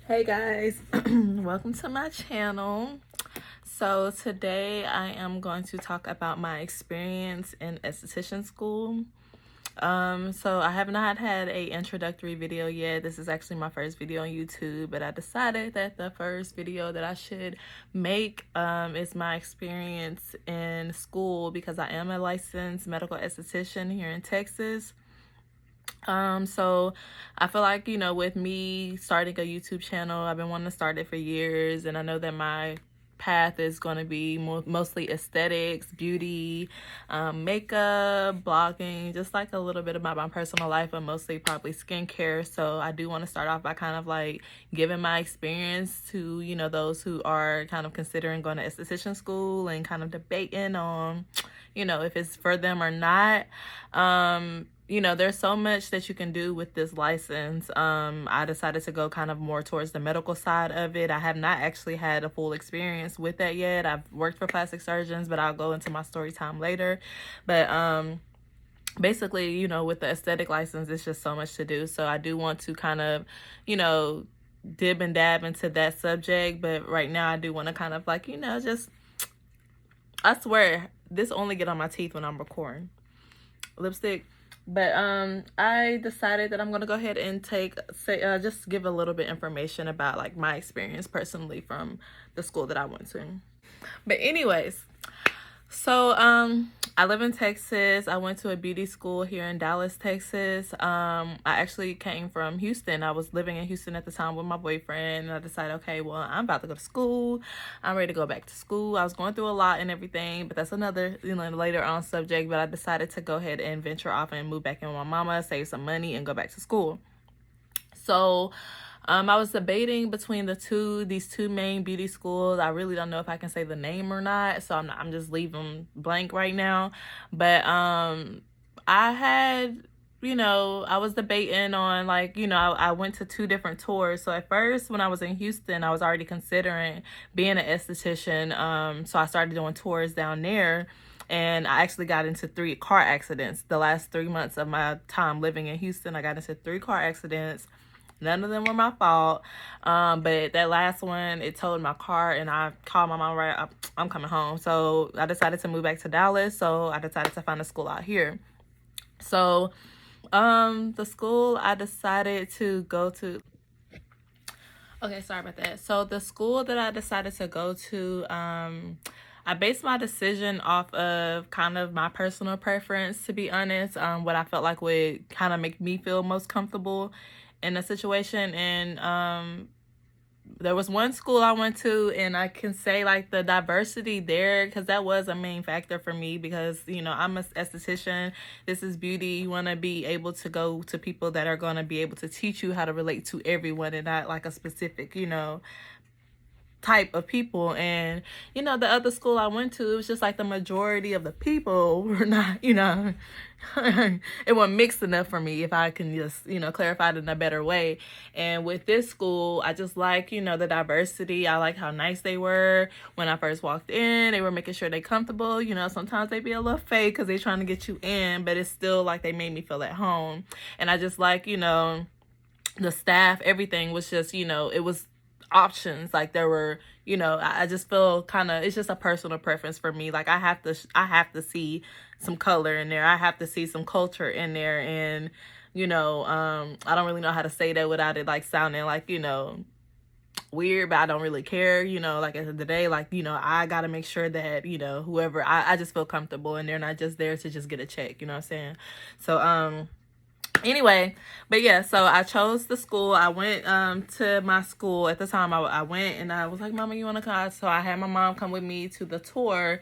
Hey guys, welcome to my channel. So today I am going to talk about my experience in esthetician school. So I have not had a introductory video yet. This is actually my first video on YouTube, but I decided that the first video that I should make is my experience in school, because I am a licensed medical esthetician here in Texas. So I feel like, with me starting a YouTube channel, I've been wanting to start it for years, and I know that my path is going to be mostly aesthetics, beauty, makeup, blogging, just like a little bit about my personal life, but mostly probably skincare. So I do want to start off by kind of like giving my experience to, those who are kind of considering going to esthetician school and kind of debating on, if it's for them or not. There's so much that you can do with this license. I decided to go kind of more towards the medical side of it. I have not actually had a full experience with that yet. I've worked for plastic surgeons, but I'll go into my story time later. But basically, with the aesthetic license, it's just so much to do. So I do want to kind of, dib and dab into that subject. But right now I do want to kind of like, just, I swear, this only get on my teeth when I'm recording. Lipstick. But I decided that I'm gonna go ahead and just give a little bit information about like my experience personally from the school that I went to. But anyways, so I live in Texas. I went to a beauty school here in Dallas, Texas. I actually came from Houston. I was living in Houston at the time with my boyfriend, and I decided, okay, well, I'm about to go to school. I'm ready to go back to school. I was going through a lot and everything, but that's another, later on subject. But I decided to go ahead and venture off and move back in with my mama, save some money, and go back to school. So I was debating between these two main beauty schools. I really don't know if I can say the name or not, so I'm just leaving blank right now. But I had, I was debating on like, I went to two different tours. So at first, when I was in Houston, I was already considering being an esthetician. So I started doing tours down there. And I actually got into 3 car accidents. The last 3 months of my time living in Houston, I got into 3 car accidents. None of them were my fault. But that last one, it towed my car, and I called my mom right up, I'm coming home. So I decided to move back to Dallas. So I decided to find a school out here. So the school I decided to go to, okay, sorry about that. So the school that I decided to go to, I based my decision off of kind of my personal preference, to be honest, what I felt like would kind of make me feel most comfortable in a situation. And there was one school I went to, and I can say like the diversity there, because that was a main factor for me, because I'm an esthetician. This is beauty. You want to be able to go to people that are going to be able to teach you how to relate to everyone, and not like a specific type of people. And the other school I went to, it was just like the majority of the people were not, it wasn't mixed enough for me, if I can just clarify it in a better way. And with this school, I just like the diversity. I like how nice they were. When I first walked in, they were making sure they comfortable. Sometimes they be a little fake because they trying to get you in, but it's still like they made me feel at home. And I just like the staff, everything was just it was options. Like there were, I just feel kind of, it's just a personal preference for me. Like I have to see some color in there. I have to see some culture in there. And I don't really know how to say that without it like sounding like weird, but I don't really care. Like at the end of the day, like I gotta make sure that whoever, I just feel comfortable, and they're not just there to just get a check. You know what I'm saying? So anyway, but yeah, so I chose the school. I went to my school at the time. I went and I was like, Mama, you want to come? So I had my mom come with me to the tour,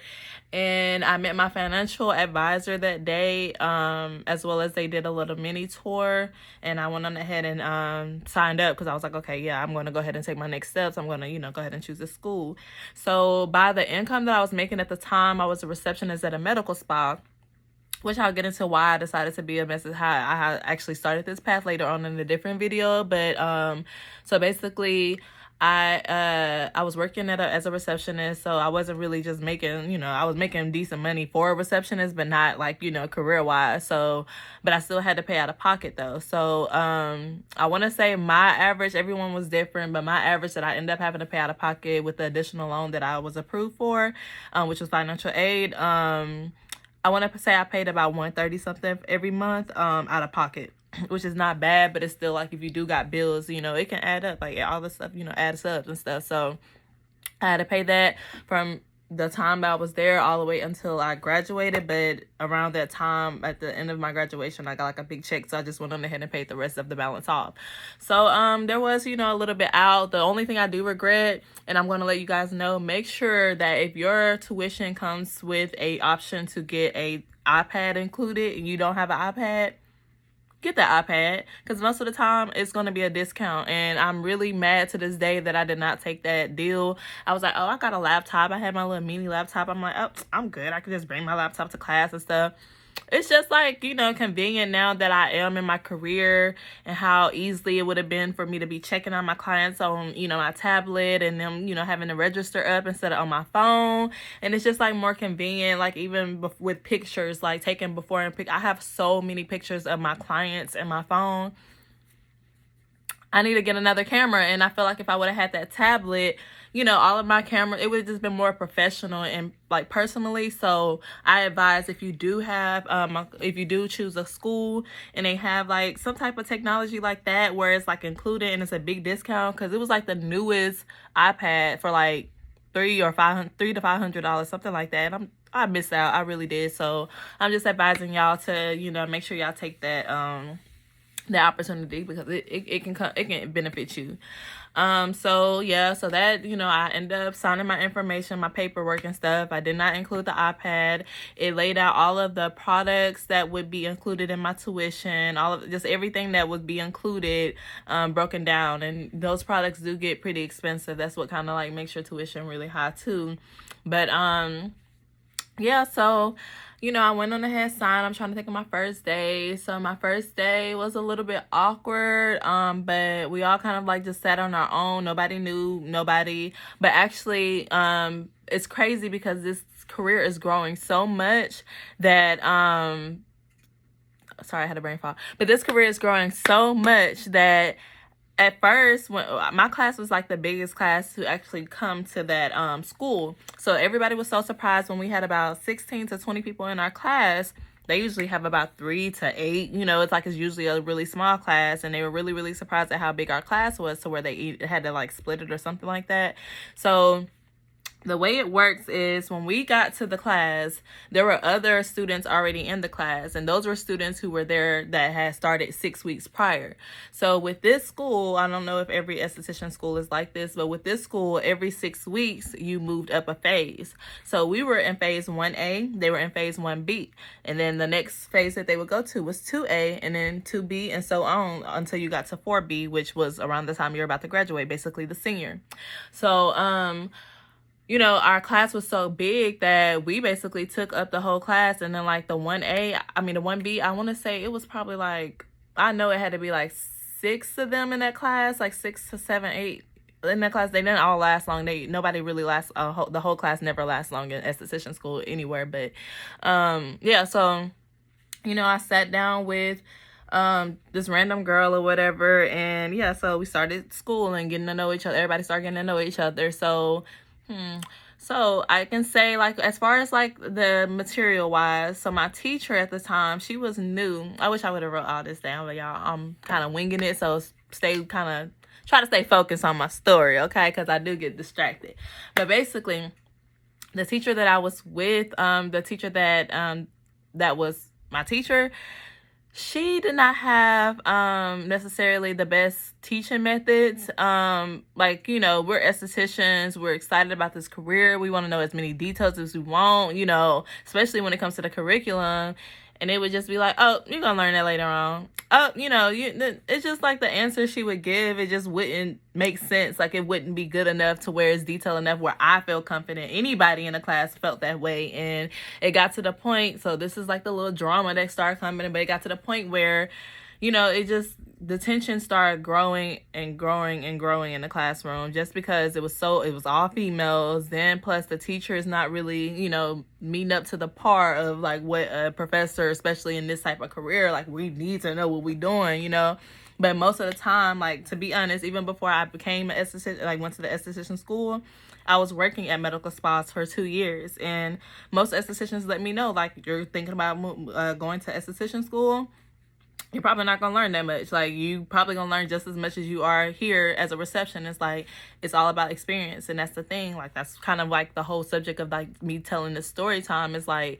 and I met my financial advisor that day, as well as they did a little mini tour. And I went on ahead and signed up, because I was like, okay, yeah, I'm going to go ahead and take my next steps. I'm going to go ahead and choose this school. So by the income that I was making at the time, I was a receptionist at a medical spa, which I'll get into why I decided to be a message. How I actually started this path later on in a different video. But so basically, I was working as a receptionist, so I wasn't really just making, I was making decent money for a receptionist, but not like, career wise. So, but I still had to pay out of pocket though. So I want to say my average, everyone was different, but my average that I ended up having to pay out of pocket with the additional loan that I was approved for, which was financial aid, I want to say I paid about $130 something every month out of pocket, which is not bad, but it's still like if you do got bills, it can add up, like all the stuff, adds up and stuff. So I had to pay that from the time I was there all the way until I graduated. But around that time, at the end of my graduation, I got like a big check, so I just went on ahead and paid the rest of the balance off. So there was, a little bit out. The only thing I do regret, and I'm going to let you guys know, make sure that if your tuition comes with a option to get a iPad included and you don't have an iPad, get that iPad, because most of the time it's going to be a discount. And I'm really mad to this day that I did not take that deal. I was like, oh, I got a laptop. I had my little mini laptop. I'm like, oh, I'm good. I could just bring my laptop to class and stuff. It's just like, convenient now that I am in my career, and how easily it would have been for me to be checking on my clients on, my tablet, and them, having to register up instead of on my phone. And it's just like more convenient, like even with pictures, like taking before and I have so many pictures of my clients in my phone. I need to get another camera, and I feel like if I would have had that tablet, all of my camera, it would have just been more professional and like personally. So I advise, if you do have, if you do choose a school and they have like some type of technology like that where it's like included and it's a big discount, because it was like the newest iPad for like $300 to $500, something like that. And I missed out. I really did. So I'm just advising y'all to, make sure y'all take that, the opportunity, because it can benefit you. So that, I ended up signing my information, my paperwork and stuff. I did not include the iPad. It laid out all of the products that would be included in my tuition, all of just everything that would be included, broken down. And those products do get pretty expensive. That's what kind of like makes your tuition really high too. But so I went on ahead, signed. I'm trying to think of my first day. So my first day was a little bit awkward, but we all kind of like just sat on our own. Nobody knew nobody. But actually, it's crazy because this career is growing so much that sorry, I had a brain fog. But this career is growing so much that at first, when my class was like the biggest class to actually come to that school, so everybody was so surprised when we had about 16 to 20 people in our class. They usually have about 3 to 8. It's usually a really small class, and they were really, really surprised at how big our class was, to where they had to like split it or something like that. So the way it works is, when we got to the class, there were other students already in the class, and those were students who were there that had started 6 weeks prior. So with this school, I don't know if every esthetician school is like this, but with this school, every 6 weeks, you moved up a phase. So we were in phase 1A, they were in phase 1B, and then the next phase that they would go to was 2A, and then 2B, and so on until you got to 4B, which was around the time you're about to graduate, basically the senior. So, our class was so big that we basically took up the whole class. And then like the 1B, I want to say it was probably like, I know it had to be like 6 of them in that class, like 6 to 7, 8 in that class. They didn't all last long. Nobody really lasts, the whole class never lasts long in esthetician school anywhere. But so, I sat down with this random girl or whatever. And so we started school and getting to know each other. Everybody started getting to know each other. So I can say, like, as far as like the material wise, so my teacher at the time, she was new. I wish I would have wrote all this down, but y'all, I'm kind of winging it. So try to stay focused on my story, okay? Because I do get distracted. But basically, the teacher that I was with, the teacher that was my teacher, she did not have necessarily the best teaching methods. We're estheticians, we're excited about this career, we want to know as many details as we want, especially when it comes to the curriculum. And it would just be like, oh, you're gonna learn that later on. Oh, it's just like the answer she would give, it just wouldn't make sense. Like, it wouldn't be good enough to where it's detailed enough where I feel confident anybody in the class felt that way. And it got to the point, so this is like the little drama that started coming, but it got to the point where it just, the tension started growing and growing and growing in the classroom, just because it was all females. Then plus the teacher is not really, meeting up to the par of like what a professor, especially in this type of career, like we need to know what we're doing, But most of the time, like, to be honest, even before I became an esthetician, like went to the esthetician school, I was working at medical spas for 2 years. And most estheticians let me know, like, you're thinking about going to esthetician school, you're probably not going to learn that much. Like, you probably going to learn just as much as you are here as a receptionist. Like, it's all about experience. And that's the thing. Like, that's kind of like the whole subject of like me telling this story time is like,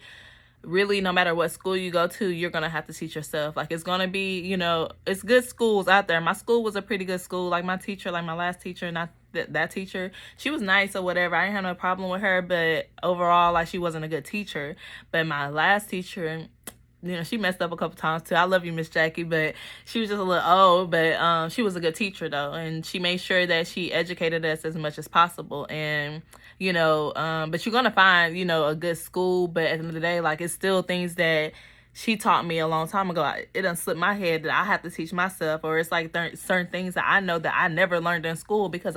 really, no matter what school you go to, you're going to have to teach yourself. Like, it's going to be, it's good schools out there. My school was a pretty good school. Like, my teacher, like my last teacher, not that teacher, she was nice or whatever. I didn't have no problem with her, but overall, like, she wasn't a good teacher. But my last teacher, she messed up a couple times too. I love you, Miss Jackie, but she was just a little old. But she was a good teacher though, and she made sure that she educated us as much as possible. And but you're gonna find a good school. But at the end of the day, like, it's still things that she taught me a long time ago. It done slipped my head that I have to teach myself, or it's like certain things that I know that I never learned in school, because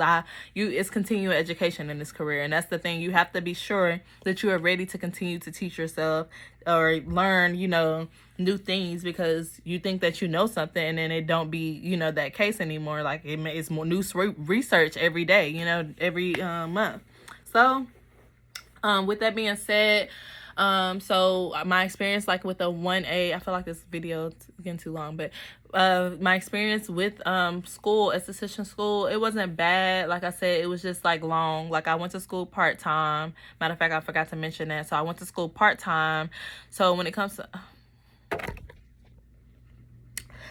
it's continuing education in this career. And that's the thing. You have to be sure that you are ready to continue to teach yourself or learn, new things, because you think that you know something and then it don't be, that case anymore. Like, it's more new research every day, every month. So, with that being said, so my experience, like, with a 1A, I feel like this video is getting too long, but my experience with school, esthetician school, it wasn't bad. Like I said, it was just like long. Like, I went to school part-time. Matter of fact, I forgot to mention that. So I went to school part-time. So when it comes to,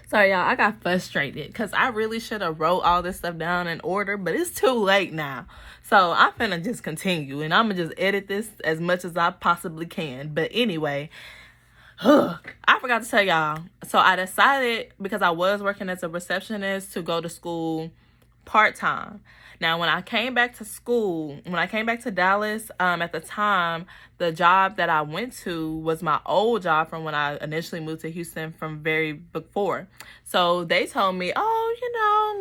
sorry y'all, I got frustrated because I really should have wrote all this stuff down in order, but it's too late now. So I'm finna just continue, and I'm gonna just edit this as much as I possibly can. But anyway, I forgot to tell y'all. So I decided, because I was working as a receptionist, to go to school part-time. Now, when I came back to school, when I came back to Dallas, at the time, the job that I went to was my old job from when I initially moved to Houston from very before. So they told me, oh,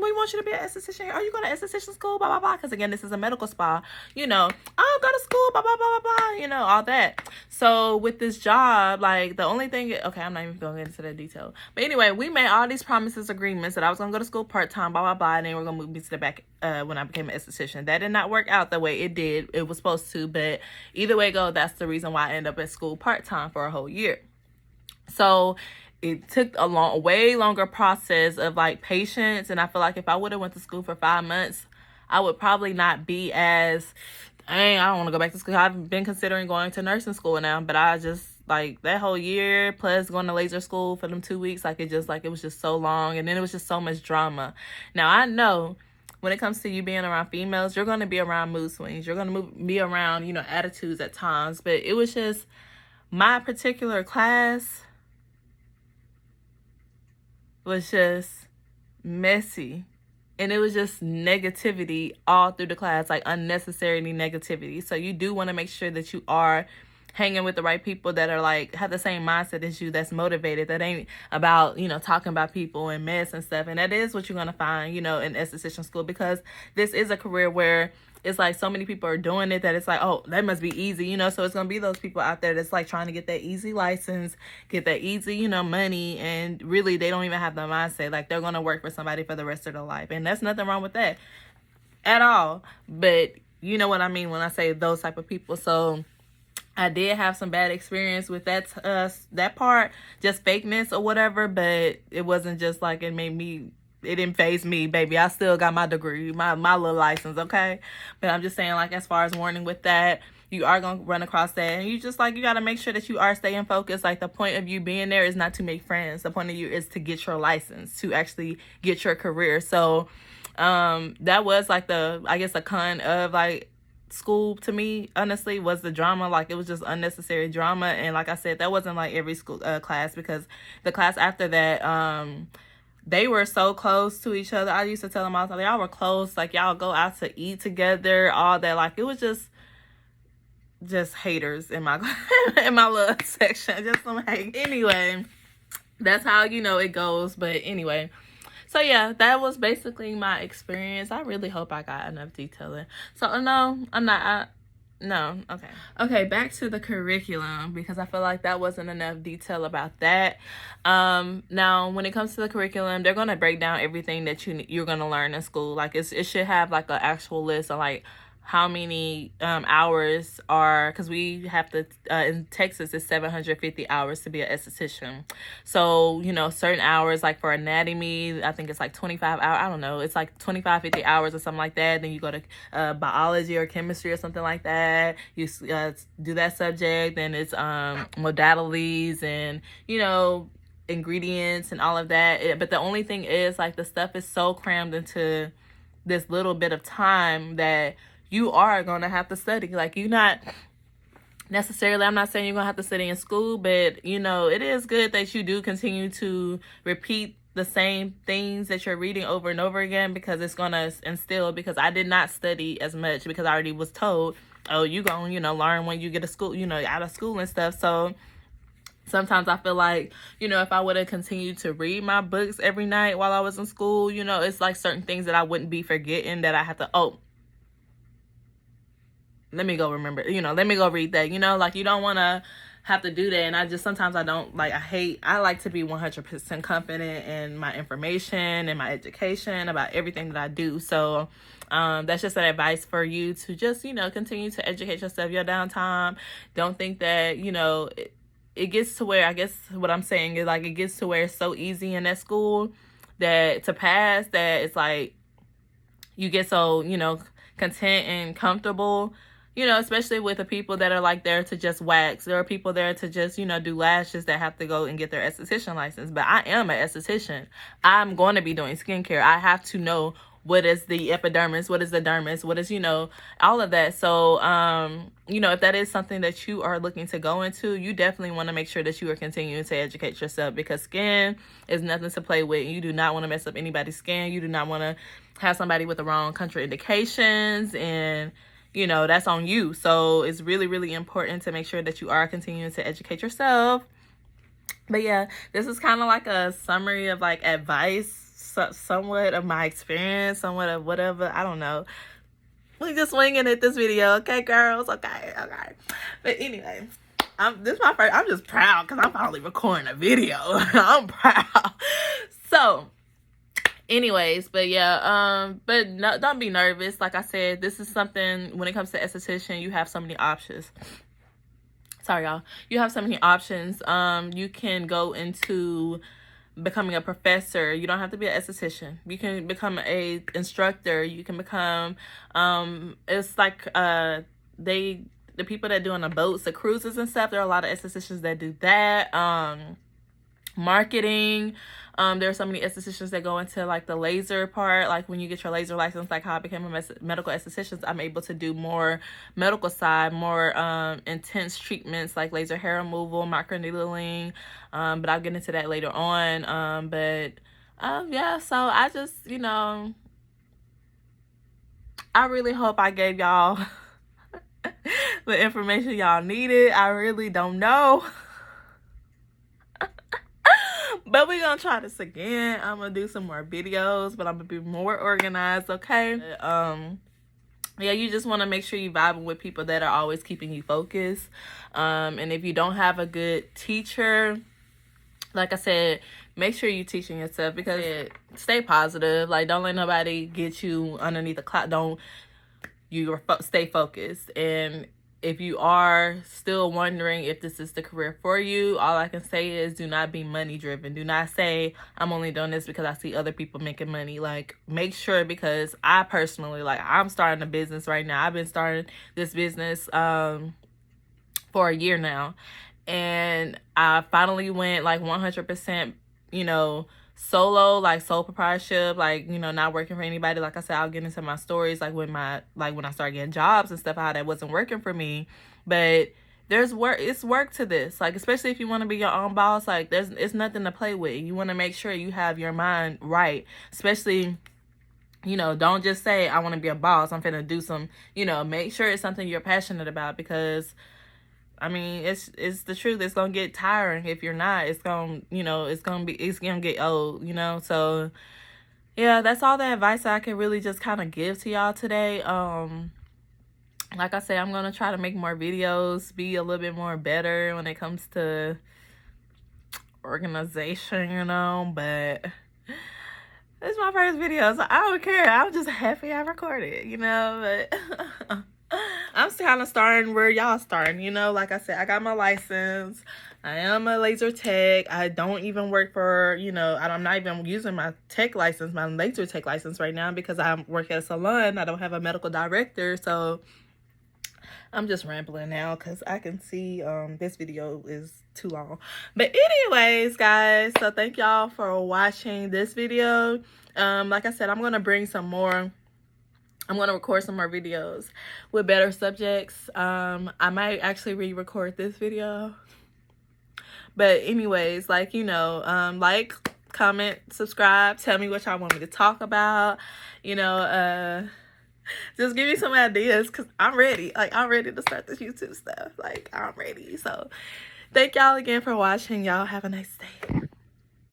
we want you to be an esthetician. Are you going to esthetician school? Blah, blah, blah. Because again, this is a medical spa. I'll go to school, blah, blah, blah, blah, blah, all that. So with this job, like, the only thing, okay, I'm not even going to get into that detail. But anyway, we made all these promises, agreements that I was going to go to school part-time, blah, blah, blah. And then we're going to move me to the back when I became an esthetician. That did not work out the way it did. It was supposed to, but either way go, that's the reason why I ended up at school part-time for a whole year. So it took a way longer process of like patience. And I feel like if I would have went to school for 5 months, I would probably not be as, dang, I don't want to go back to school. I've been considering going to nursing school now, but I just, like, that whole year plus going to laser school for them 2 weeks, like, it was just so long. And then it was just so much drama. Now, I know when it comes to you being around females, you're going to be around mood swings. You're going to be around, attitudes at times. But it was just, my particular class was just messy. And it was just negativity all through the class, like unnecessary negativity. So you do want to make sure that you are hanging with the right people that are like, have the same mindset as you, that's motivated, that ain't about, talking about people and mess and stuff. And that is what you're going to find, in esthetician school, because this is a career where it's like so many people are doing it that it's like, oh, that must be easy, so it's going to be those people out there that's like trying to get that easy license, get that easy, money. And really, they don't even have the mindset, like they're going to work for somebody for the rest of their life. And that's nothing wrong with that at all. But you know what I mean when I say those type of people. So I did have some bad experience with that part, just fakeness or whatever, but it wasn't just like it didn't faze me, baby. I still got my degree, my little license, okay? But I'm just saying, like, as far as warning with that, you are going to run across that. And you just, like, you got to make sure that you are staying focused. Like, the point of you being there is not to make friends. The point of you is to get your license, to actually get your career. So that was, like, the con of, like, school to me, honestly, was the drama. Like, it was just unnecessary drama. And like I said, that wasn't like every school class, because the class after that, they were so close to each other. I used to tell them all the time, y'all were close, like y'all go out to eat together, all that. Like, it was just haters in my in my little section, just some hate. Anyway, That's how, you know, it goes. But anyway, so yeah, that was basically my experience. I really hope I got enough detailing. So no, I'm not. No, okay. Okay, back to the curriculum, because I feel like that wasn't enough detail about that. Now when it comes to the curriculum, they're gonna break down everything that you're gonna learn in school. Like it should have like an actual list of like how many hours are, because we have to in Texas it's 750 hours to be an esthetician. So, you know, certain hours, like for anatomy, I think it's like 25 hours. I don't know, it's like 25, 50 hours or something like that. Then you go to biology or chemistry or something like that. You do that subject. Then it's modalities and, you know, ingredients and all of that. But the only thing is, like, the stuff is so crammed into this little bit of time that you are gonna have to study. Like, you're not necessarily, I'm not saying you're gonna have to study in school, but you know, it is good that you do continue to repeat the same things that you're reading over and over again, because it's gonna instill, because I did not study as much because I already was told, oh, you gonna, you know, learn when you get to school, you know, out of school and stuff. So sometimes I feel like, you know, if I would have continued to read my books every night while I was in school, you know, it's like certain things that I wouldn't be forgetting, that I have to, oh, let me go remember, you know, let me go read that, you know, like, you don't want to have to do that. And I just, sometimes I don't, like, I like to be 100% confident in my information and my education about everything that I do. So that's just an advice for you to just, you know, continue to educate yourself, your downtime. Don't think that, you know, it gets to where, I guess what I'm saying is, like, it gets to where it's so easy in that school that to pass, that it's like you get so, you know, content and comfortable, you know, especially with the people that are like there to just wax. There are people there to just, you know, do lashes that have to go and get their esthetician license. But I am an esthetician. I'm going to be doing skincare. I have to know what is the epidermis, what is the dermis, what is, you know, all of that. So, you know, if that is something that you are looking to go into, you definitely want to make sure that you are continuing to educate yourself, because skin is nothing to play with. You do not want to mess up anybody's skin. You do not want to have somebody with the wrong contraindications, and you know, that's on you. So it's really, really important to make sure that you are continuing to educate yourself. But yeah, this is kind of like a summary of like advice, somewhat of my experience, somewhat of whatever, I don't know. We just winging it this video, okay, girls? Okay. But anyway, this is my first, I'm just proud because I'm finally recording a video. I'm proud. So anyways, but yeah, but no, don't be nervous. Like I said, this is something, when it comes to esthetician, you have so many options. Sorry, y'all. You have so many options. You can go into becoming a professor. You don't have to be an esthetician. You can become a instructor. You can become, it's like, the people that do on the boats, the cruises and stuff, there are a lot of estheticians that do that. Marketing. There are so many estheticians that go into like the laser part. Like when you get your laser license, like how I became a medical esthetician, I'm able to do more medical side, more intense treatments like laser hair removal, microneedling. But I'll get into that later on. Yeah, so I just, you know, I really hope I gave y'all the information y'all needed. I really don't know. But we're gonna try this again. I'm gonna do some more videos, but I'm gonna be more organized, okay? Yeah, you just want to make sure you vibing with people that are always keeping you focused. And if you don't have a good teacher, like I said, make sure you're teaching yourself, because stay positive. Like, don't let nobody get you underneath the cloud. Stay focused. And if you are still wondering if this is the career for you, all I can say is do not be money driven. Do not say, I'm only doing this because I see other people making money. Like, make sure, because I personally, like, I'm starting a business right now. I've been starting this business for a year now. And I finally went like 100%, you know, solo, like sole proprietorship, like, you know, not working for anybody. Like I said, I'll get into my stories, like when I started getting jobs and stuff, how that wasn't working for me. But there's work, it's work to this, like, especially if you want to be your own boss. Like, it's nothing to play with. You want to make sure you have your mind right, especially, you know, don't just say, I want to be a boss, I'm finna do some, you know, make sure it's something you're passionate about, because I mean, it's the truth. It's gonna get tiring if you're not. It's gonna, it's gonna get old, So yeah, that's all the advice I can really just kind of give to y'all today. Like I said, I'm gonna try to make more videos, be a little bit more better when it comes to organization, but it's my first video, so I don't care. I'm just happy I recorded, but I'm kind of starting where y'all starting, like I said, I got my license. I am a laser tech. I don't even work for, I'm not even using my tech license, my laser tech license right now, because I work at a salon. I don't have a medical director, so I'm just rambling now because I can see this video is too long. But anyways, guys, so thank y'all for watching this video. Like I said, I'm going to bring some more. I'm going to record some more videos with better subjects. I might actually re-record this video. But anyways, like, comment, subscribe, tell me what y'all want me to talk about, just give me some ideas, because I'm ready. Like, I'm ready to start this YouTube stuff. Like, I'm ready. So, thank y'all again for watching. Y'all have a nice day.